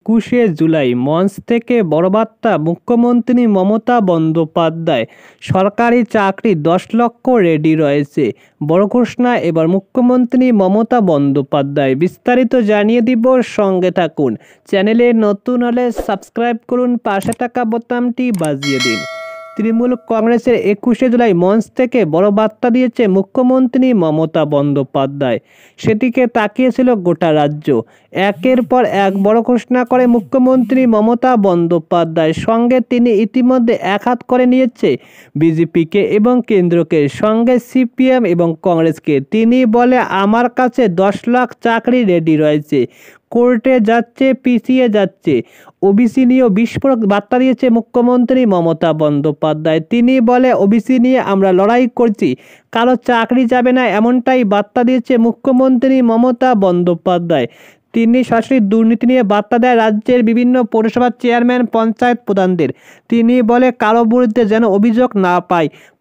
21শে জুলাই মঞ্চ থেকে বড় বার্তা মুখ্যমন্ত্রী মমতা বন্দ্যোপাধ্যায়। সরকারি চাকরি 10 লক্ষ রেডি রয়েছে, বড় ঘোষণা এবার মুখ্যমন্ত্রী মমতা বন্দ্যোপাধ্যায়। বিস্তারিত জানিয়ে দিব, সঙ্গে থাকুন। চ্যানেলে নতুন হলে সাবস্ক্রাইব করুন, পাশে থাকা বোতামটি বাজিয়ে দিন। তৃণমূল কংগ্রেসের 21শে জুলাই মঞ্চ থেকে বড় বার্তা দিয়েছে মুখ্যমন্ত্রী মমতা বন্দ্যোপাধ্যায়। সেদিকে তাকিয়েছিল গোটা রাজ্য। একের পর এক বড় ঘোষণা করে মুখ্যমন্ত্রী মমতা বন্দ্যোপাধ্যায়। সঙ্গে তিনি ইতিমধ্যে একহাত করে নিয়েছে বিজেপিকে এবং কেন্দ্রকে, সঙ্গে সিপিএম এবং কংগ্রেসকে। তিনি বলে, আমার কাছে 10 লাখ চাকরি রেডি রয়েছে, কোর্টে যাচ্ছে, পিছিয়ে যাচ্ছে। ওবিসি নিয়েও বিস্ফোরক বার্তা দিয়েছে মুখ্যমন্ত্রী মমতা বন্দ্যোপাধ্যায়। তিনি বলে, ওবিসি নিয়ে আমরা লড়াই করছি, কারো চাকরি যাবে না, এমনটাই বার্তা দিয়েছে মুখ্যমন্ত্রী মমতা বন্দ্যোপাধ্যায়। তিনি সরাসরি দুর্নীতি নিয়ে বার্তা দেয় রাজ্যের বিভিন্ন পৌরসভার চেয়ারম্যান, পঞ্চায়েত প্রধানদের। তিনি বলে, কারো বিরুদ্ধে যেন অভিযোগ না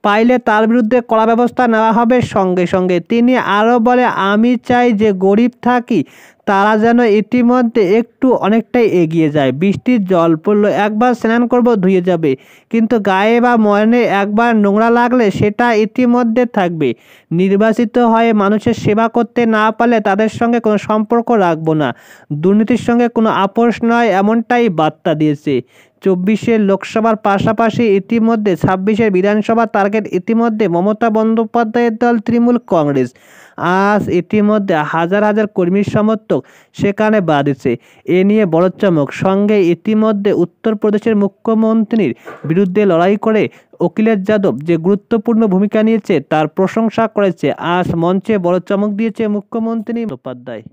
পাইলে তার বিরুদ্ধে কড়া ব্যবস্থা নেওয়া হবে সঙ্গে সঙ্গে। তিনি আরও বলে, আমি চাই যে গরিব থাকি তারা যেন ইতিমধ্যে অনেকটাই এগিয়ে যায়। বৃষ্টির জল পড়লো, একবার স্নান করব ধুয়ে যাবে, কিন্তু গায়ে বা মনে একবার নোংরা লাগলে সেটা ইতিমধ্যে থাকবে। নির্বাচিত হয়ে মানুষের সেবা করতে না পারলে তাদের সঙ্গে কোনো সম্পর্ক রাখবো না। দুর্নীতির সঙ্গে কোনো আপোষ নয়, এমনটাই বার্তা দিয়েছে। 24শে লোকসভার পাশাপাশি ইতিমধ্যে 26শে বিধানসভা টার্গেট ইতিমধ্যে মমতা বন্দ্যোপাধ্যায়ের দল তৃণমূল কংগ্রেস। আজ ইতিমধ্যে হাজার হাজার কর্মীর সমর্থক সেখানে বাঁধছে। এ নিয়ে বড় চমক। সঙ্গে ইতিমধ্যে উত্তরপ্রদেশের মুখ্যমন্ত্রীর বিরুদ্ধে লড়াই করে অখিলেশ যাদব যে গুরুত্বপূর্ণ ভূমিকা নিয়েছে তার প্রশংসা করেছে। আজ মঞ্চে বড় চমক দিয়েছে মুখ্যমন্ত্রী বন্দ্যোপাধ্যায়।